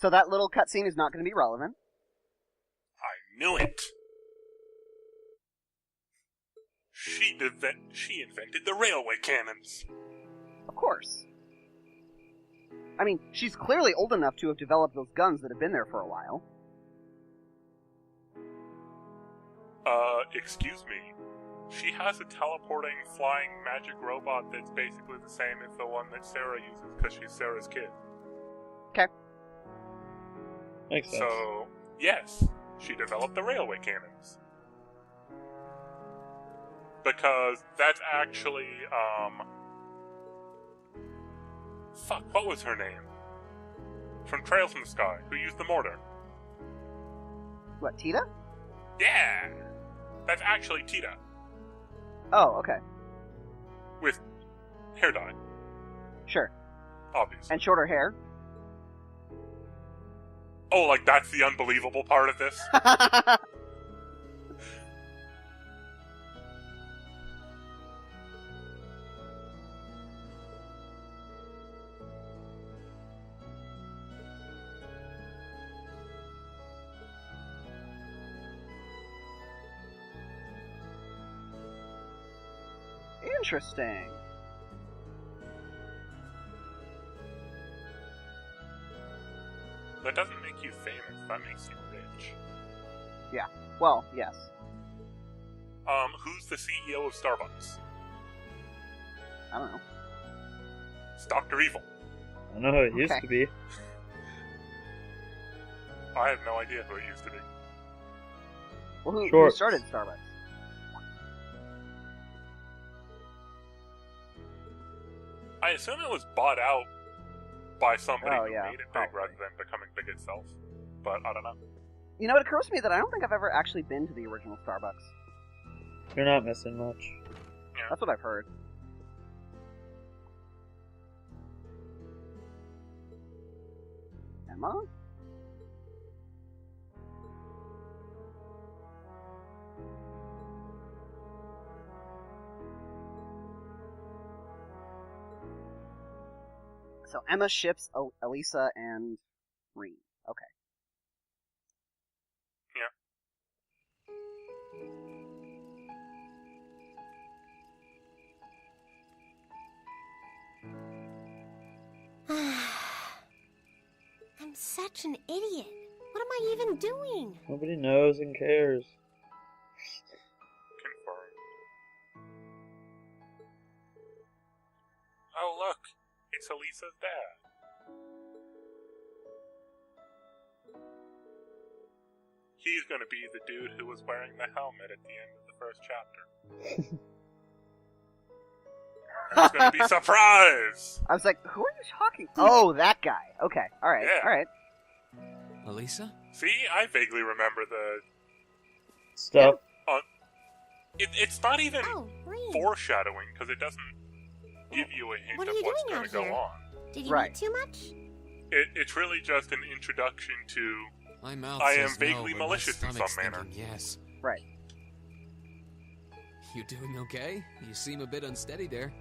So that little cutscene is not going to be relevant. I knew it! She invented the railway cannons. Of course. I mean, she's clearly old enough to have developed those guns that have been there for a while. Excuse me. She has a teleporting, flying magic robot that's basically the same as the one that Sarah uses because she's Sarah's kid. Okay. Makes sense. So, yes, she developed the railway cannons. Because that's actually, fuck, what was her name? From Trails in the Sky, who used the mortar. What, Tita? Yeah! That's actually Tita. Oh, okay. With hair dye, Sure. obviously. And shorter hair. Oh, like that's the unbelievable part of this? Interesting. That doesn't make you famous, that makes you rich. Yeah. Well, yes. Who's the CEO of Starbucks? I don't know. It's Dr. Evil. I know who it used Okay. to be. I have no idea who it used to be. Well, who Shorts. started Starbucks? I assume it was bought out by somebody Oh, who yeah, made it big probably. rather than becoming big itself. But I don't know. You know, it occurs to me that I don't think I've ever actually been to the original Starbucks. You're not missing much. That's what I've heard. Emma? So Emma ships Elisa and Reed. Okay. I'm such an idiot. What am I even doing? Nobody knows and cares. Confirmed. Oh, look. It's Elisa's dad. He's gonna be the dude who was wearing the helmet at the end of the first chapter. It's gonna be surprise! I was like, who are you talking? Oh, that guy. Okay. All right. Yeah. All right. Elisa? See, I vaguely remember the... Stuff. It's not even Oh, Reed. foreshadowing, because it doesn't give you a hint What of are you what's doing going to out go here? on. Did you Right. eat too much? It's really just an introduction to... My mouth I am says vaguely no, but my malicious in some stomach's manner. thinking yes. Right. You doing okay? You seem a bit unsteady there.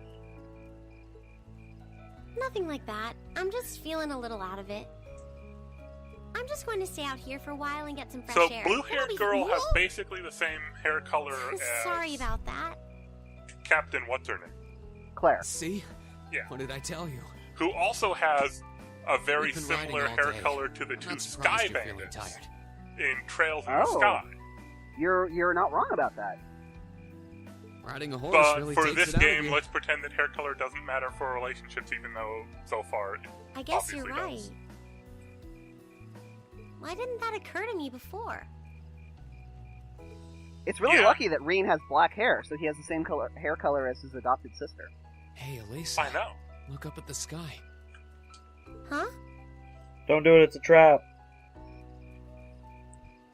Nothing like that. I'm just feeling a little out of it. I'm just going to stay out here for a while and get some fresh So, air. blue-haired It'll be girl has cool. basically the same hair color I'm as... sorry about that. Captain What's-Her-Name, Claire. See? Yeah. What did I tell you? who also has a very We've been riding similar all hair day. color to the I'm two not Sky surprised you're feeling Bandits tired. in Trails in the Oh. Sky. You're not wrong about that. Riding a horse But really for takes this it out of game, you. let's pretend that hair color doesn't matter for relationships, even though so far it I guess you're obviously right. does. Why didn't that occur to me before? It's really Yeah. lucky that Reen has black hair, so he has the same hair color as his adopted sister. Hey, Elisa. I know. Look up at the sky. Huh? Don't do it, it's a trap.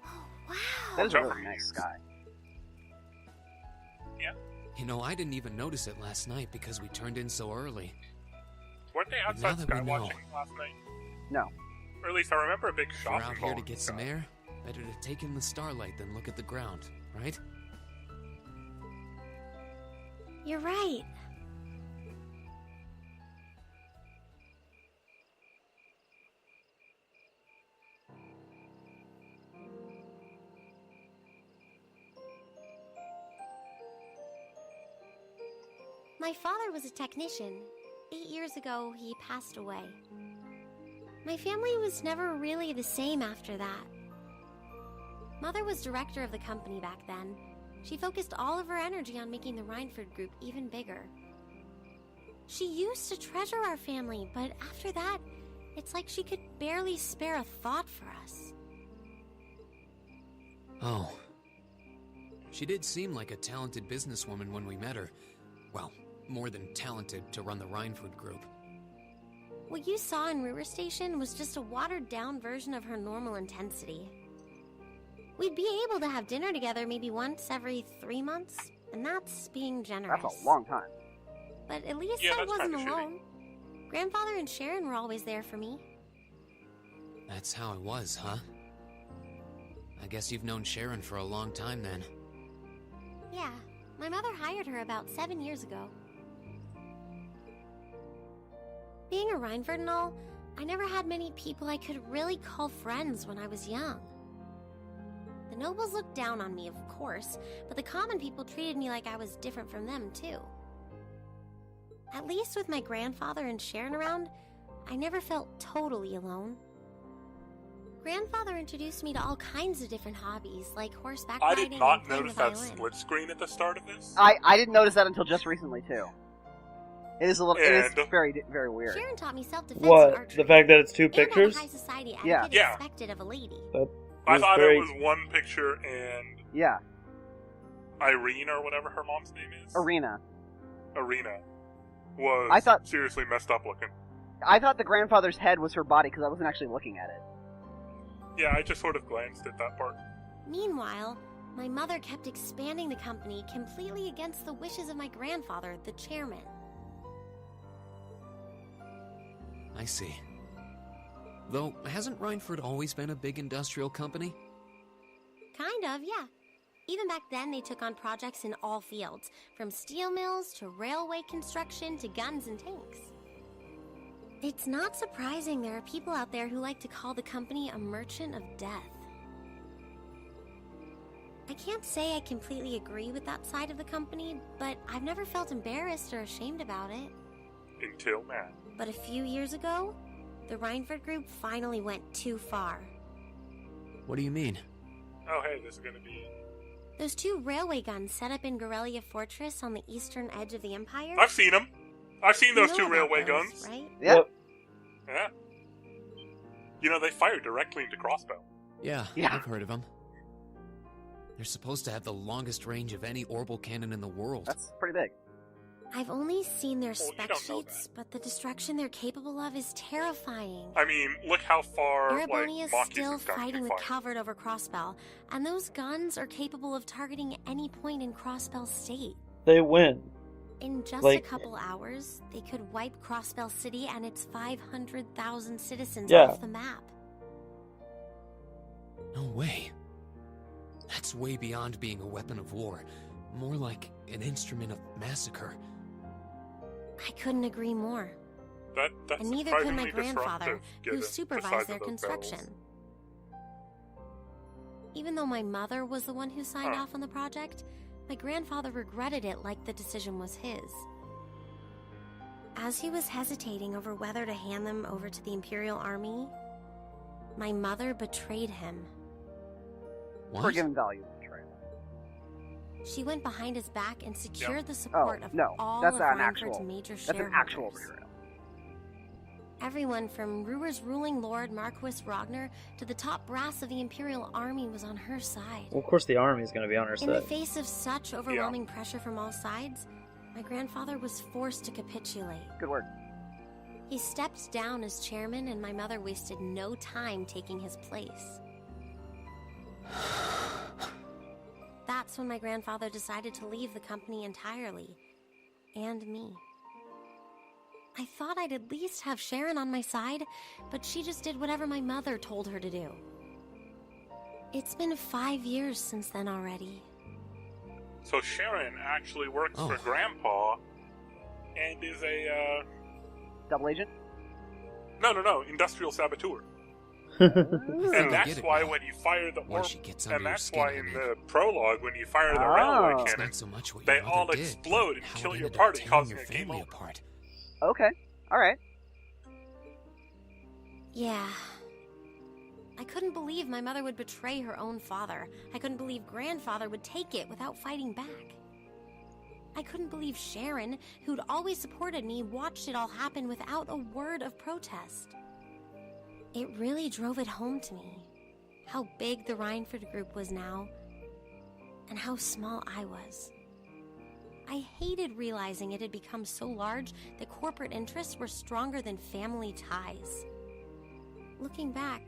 Oh, wow. That is a Don't really worry. nice sky. You know, I didn't even notice it last night because we turned in so early. Weren't they But now outside that we know- skywatching last night? No. Or at least I remember a big If shot. we're out here to get some air, better to take in the starlight than look at the ground, right? You're right. My father was a technician. 8 years ago, he passed away. My family was never really the same after that. Mother was director of the company back then. She focused all of her energy on making the Rhineford Group even bigger. She used to treasure our family, but after that, it's like she could barely spare a thought for us. Oh. She did seem like a talented businesswoman when we met her. Well, more than talented to run the Rhineford Group. What you saw in River Station was just a watered-down version of her normal intensity. We'd be able to have dinner together maybe once every 3 months, and that's being generous. That's a long time. But at least Yeah, I that's wasn't kinda shitty. alone. Grandfather and Sharon were always there for me. That's how it was, huh? I guess you've known Sharon for a long time then. Yeah, my mother hired her about 7 years ago. Being a Rhineford and all, I never had many people I could really call friends when I was young. The nobles looked down on me, of course, but the common people treated me like I was different from them, too. At least with my grandfather and Sharon around, I never felt totally alone. Grandfather introduced me to all kinds of different hobbies, like horseback I riding did not and playing notice the that violin. split screen at the start of this. I didn't notice that until just recently too. It is a little. It is And- very very weird. Sharon taught me self-defense and What? archery. The fact that it's two And all pictures? the high society Yeah. etiquette Yeah. expected of a lady. I was thought very- it was one picture and Yeah, Irene or whatever her mom's name is. Arena. Arena was I thought- seriously messed up looking. I thought the grandfather's head was her body because I wasn't actually looking at it. Yeah, I just sort of glanced at that part. Meanwhile, my mother kept expanding the company completely against the wishes of my grandfather, the chairman. I see. Though, hasn't Rhineford always been a big industrial company? Kind of, yeah. Even back then, they took on projects in all fields, from steel mills to railway construction to guns and tanks. It's not surprising there are people out there who like to call the company a merchant of death. I can't say I completely agree with that side of the company, but I've never felt embarrassed or ashamed about it. Until now. But a few years ago, the Rhineford Group finally went too far. What do you mean? Oh, hey, this is gonna be... Those 2 railway guns set up in Gorelia Fortress on the eastern edge of the Empire. I've seen them. I've seen those You 2 know about railway those, guns. right? Yeah. Yep. Yeah. You know, they fire directly into crossbow. Yeah, Yeah. I've heard of them. They're supposed to have the longest range of any orbital cannon in the world. That's pretty big. I've only seen their Well, you spec don't know sheets, but the destruction they're capable of is terrifying. I mean, look how far, Arabonia is Machi's still guns can fighting with fire. Calvert over Crossbell, and those guns are capable of targeting any point in Crossbell State. They win. In just Like- a couple hours, they could wipe Crossbell City and its 500,000 citizens Yeah. off the map. No way. That's way beyond being a weapon of war. More like an instrument of massacre. I couldn't agree more. That's And neither could my surprisingly grandfather, disruptive, who given the supervised size their of those construction. barrels. Even though my mother was the one who signed Huh. off on the project, my grandfather regretted it like the decision was his. As he was hesitating over whether to hand them over to the Imperial Army, my mother betrayed him. What? Forgiven value betrayal. She went behind his back and secured the Oh, support of no. all That's of an Rhineford's actual. major That's an shareholders. actual betrayal. Everyone from Ruhr's ruling lord Marquis Ragnar to the top brass of the Imperial Army was on her side. Well, of course the army is going to be on our In the side. face of such overwhelming pressure from all sides, my grandfather was forced to capitulate. Good word. He stepped down as chairman, and my mother wasted no time taking his place. That's when my grandfather decided to leave the company entirely. And me. I thought I'd at least have Sharon on my side, but she just did whatever my mother told her to do. It's been 5 years since then already. So Sharon actually works Oh. for Grandpa and is a, Double agent? no, industrial saboteur. And that's Get it why now. when you fire the Once she gets under and your that's skin, why I in mean. the prologue, when you fire the Oh. railway It's cannon, not so much what they your mother all did, explode but and how kill it your ended up party, tearing causing your a game family over. apart. Okay. Alright. Yeah. I couldn't believe my mother would betray her own father. I couldn't believe grandfather would take it without fighting back. I couldn't believe Sharon, who'd always supported me, watched it all happen without a word of protest. It really drove it home to me, how big the Rhineford group was now, and how small I was. I hated realizing it had become so large that corporate interests were stronger than family ties. Looking back,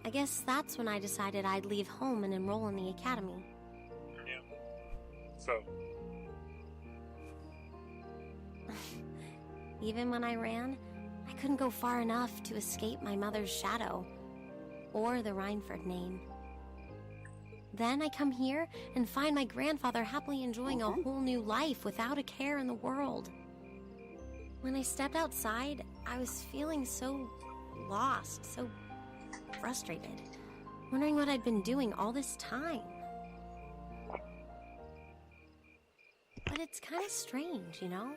I guess that's when I decided I'd leave home and enroll in the academy. Yeah. So, Even when I ran, I couldn't go far enough to escape my mother's shadow, or the Rhineford name. Then I come here and find my grandfather happily enjoying a whole new life without a care in the world. When I stepped outside, I was feeling so lost, so frustrated, wondering what I'd been doing all this time. But it's kind of strange, you know?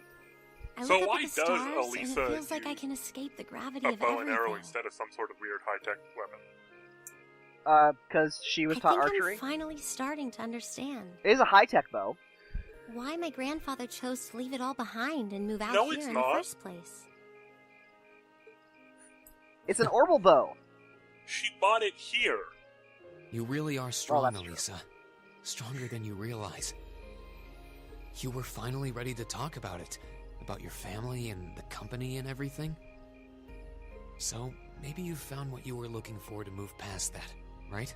I So look up why at the does stars, and Elisa it feels like I use can escape the gravity a of bow and everything. arrow instead of some sort of weird high-tech weapon. Because she was I taught think archery. I'm finally starting to understand It is a high-tech bow. why my grandfather chose to leave it all behind and move out No, here it's in not. the first place. It's an orbital bow. She bought it here. You really are strong, that's true. Elisa. Stronger than you realize. You were finally ready to talk about it. About your family and the company and everything. So, maybe you found what you were looking for to move past that, right?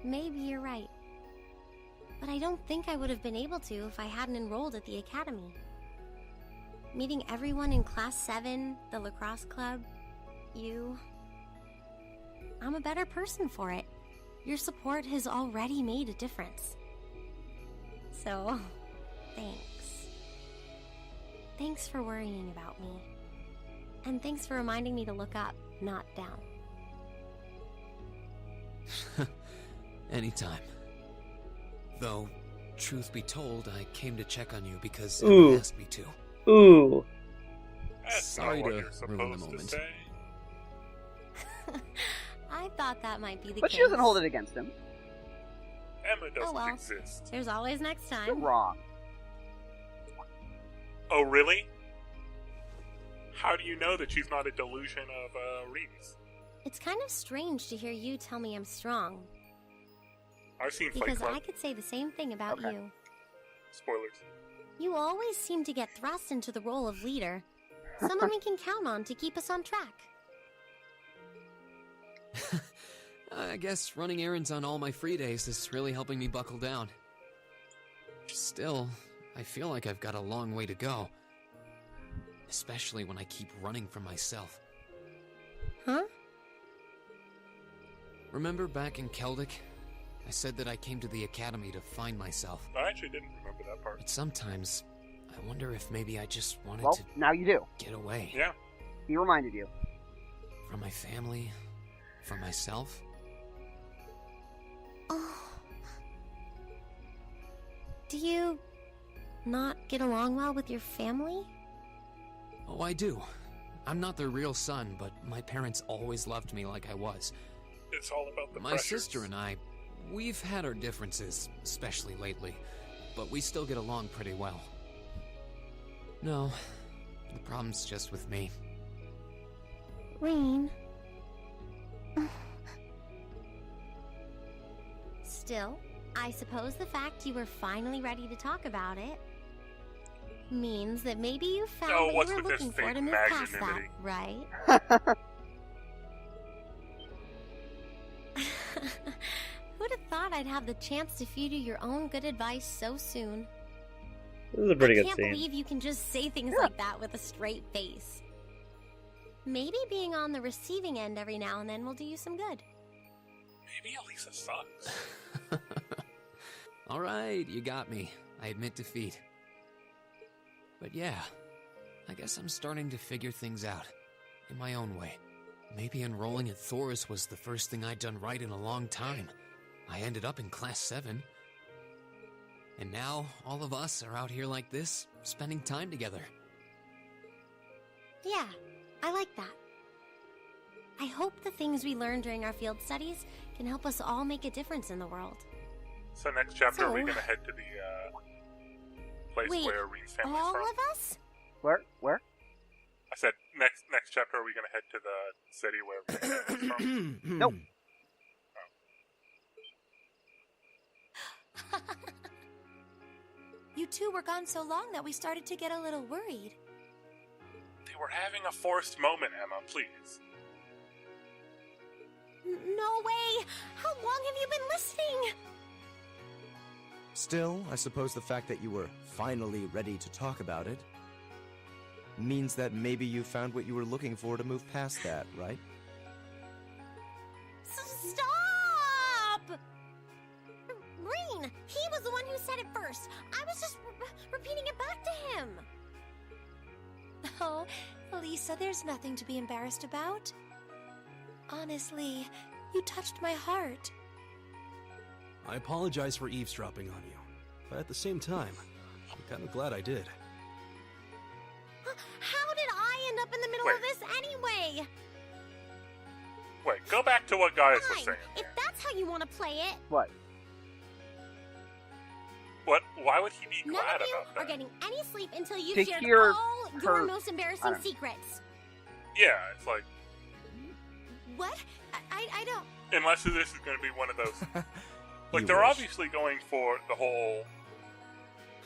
Maybe you're right. But I don't think I would have been able to if I hadn't enrolled at the academy. Meeting everyone in Class 7, the lacrosse club, you... I'm a better person for it. Your support has already made a difference. So, thanks. Thanks for worrying about me. And thanks for reminding me to look up, not down. Anytime. Though, truth be told, I came to check on you because Ooh. Emma asked me to. Ooh. That's Sorry not what to you're ruin the supposed to moment. say. I thought that might be the But case. she doesn't hold it against him. Emma doesn't well. exist. There's always next You're time. wrong. Oh, really? How do you know that she's not a delusion of Reed's? It's kind of strange to hear you tell me I'm strong, I've seen Fight because Club. I could say the same thing about Okay. you. Spoilers. You always seem to get thrust into the role of leader, someone we can count on to keep us on track. I guess running errands on all my free days is really helping me buckle down. Still, I feel like I've got a long way to go. Especially when I keep running from myself. Huh? Remember back in Keldic? I said that I came to the academy to find myself. I actually didn't remember that part. But sometimes, I wonder if maybe I just wanted Well, to now you do. get away. Yeah. He reminded you. From my family, from myself. Oh. Do you not get along well with your family? Oh, I do. I'm not their real son, but my parents always loved me like I was. It's all about the My pressures. sister and I, we've had our differences, especially lately, but we still get along pretty well. No, the problem's just with me. Rain. Still, I suppose the fact you were finally ready to talk about it means that maybe you found Oh, what what's you were with this looking for fake to move past that, magnanimity? right? Who'd have thought I'd have the chance to feed you your own good advice so soon? This is a pretty I good can't scene. believe you can just say things like that with a straight face. Maybe being on the receiving end every now and then will do you some good. Maybe Elisa sucks. Alright, you got me. I admit defeat. But yeah, I guess I'm starting to figure things out. in my own way. Maybe enrolling at Thor's was the first thing I'd done right in a long time. I ended up in Class 7. And now, all of us are out here like this, spending time together. Yeah, I like that. I hope the things we learned during our field studies can help us all make a difference in the world. So next chapter, are we So- going to head to the place Wait, where Reen's family's all from? of us? Where? I said next chapter, are we going to head to the city where Reen's family's from? Nope. You two were gone so long that we started to get a little worried. They were having a forced moment, Emma, please. No way! How long have you been listening? Still, I suppose the fact that you were finally ready to talk about it means that maybe you found what you were looking for to move past that, right? Stop! Reen, he was the one who said it first. I was just repeating it back to him. Oh, Lisa, there's nothing to be embarrassed about. Honestly, you touched my heart. I apologize for eavesdropping on you, but at the same time, I'm kind of glad I did. How did I end up in the middle of this anyway? Wait, go back to what Gaius was Fine, saying. if that's how you want to play it. What? What? Why would he be None glad of you about that? are getting any sleep until you've To shared hear all her- your most I embarrassing don't- secrets. Yeah, it's like, What? I don't... unless this is going to be one of those... Like, You they're wish. obviously going for the whole,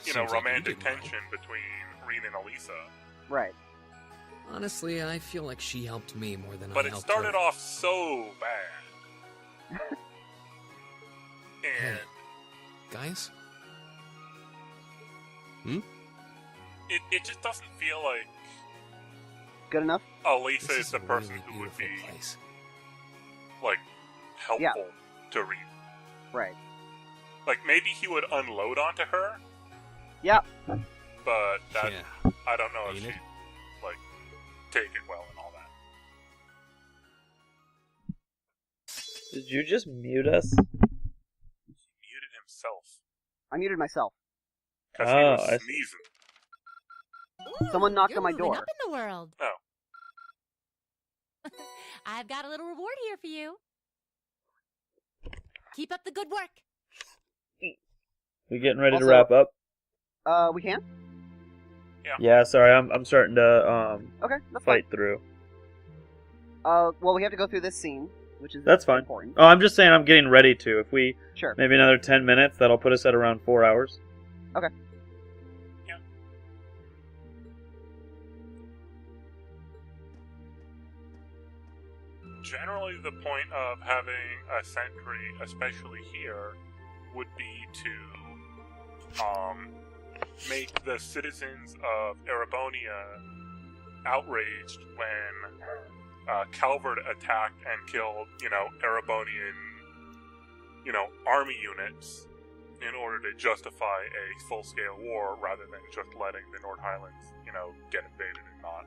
Seems like you romantic did right. tension between Reen and Elisa. Right. Honestly, I feel like she helped me more than But I it helped started her. off so bad. Hey, And guys? it just doesn't feel like Good enough? Elisa This is the a person really who would be, beautiful place. like, helpful to Reen. Right. Like, maybe he would unload onto her, Yep. but that, Yeah. I don't know if Ain't she'd, it? like, take it well and all that. Did you just mute us? He muted himself. I muted myself. Because he Oh, was I see. sneezing. Someone knocked You're on my moving door. up in the world. Oh. I've got a little reward here for you. Keep up the good work. We getting ready Also- to wrap up? We can? Yeah, sorry, I'm starting to Okay, that's fight through. fine. Well, we have to go through this scene, which is That's fine. important. Oh, I'm just saying I'm getting ready to. If we Sure. maybe another 10 minutes, that'll put us at around 4 hours. Okay. Yeah. Generally, the point of having a sentry, especially here, would be to make the citizens of Erebonia outraged when Calvert attacked and killed, Erebonian, army units in order to justify a full-scale war rather than just letting the North Highlands, get invaded and not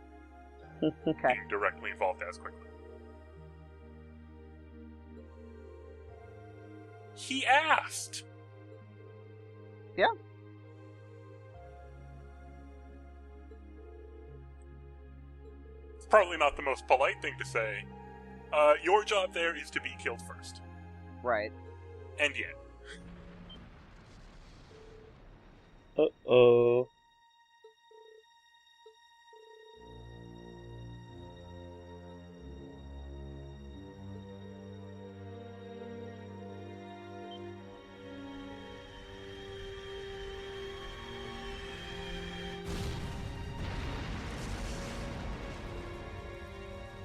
Okay. being directly involved as quickly. He asked. Yeah. It's probably not the most polite thing to say. Your job there is to be killed first. Right. And yet. Uh-oh.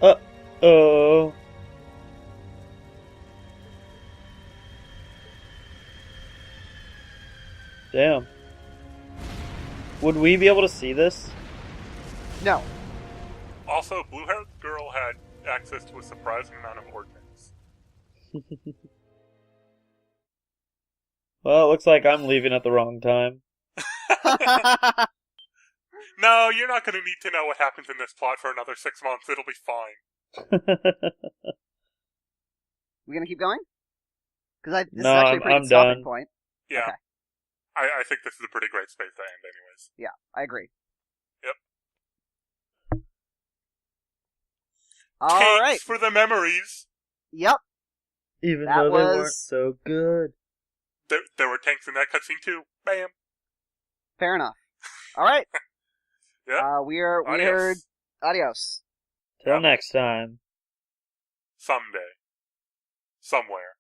Uh-oh. Damn. Would we be able to see this? No. Also, blue-haired girl had access to a surprising amount of ordnance. Well, it looks like I'm leaving at the wrong time. No, you're not going to need to know what happens in this plot for another 6 months. It'll be fine. We gonna keep going? Because this is No, actually a pretty I'm good stopping done. point. Yeah. Okay. I think this is a pretty great space to end, anyways. Yeah, I agree. Yep. All Thanks right. for the memories. Yep. Even That though they weren't was- so good. There were tanks in that cutscene too. Bam. Fair enough. All right. Yeah. We're Adios. adios. Till Yep. next time. Someday. Somewhere.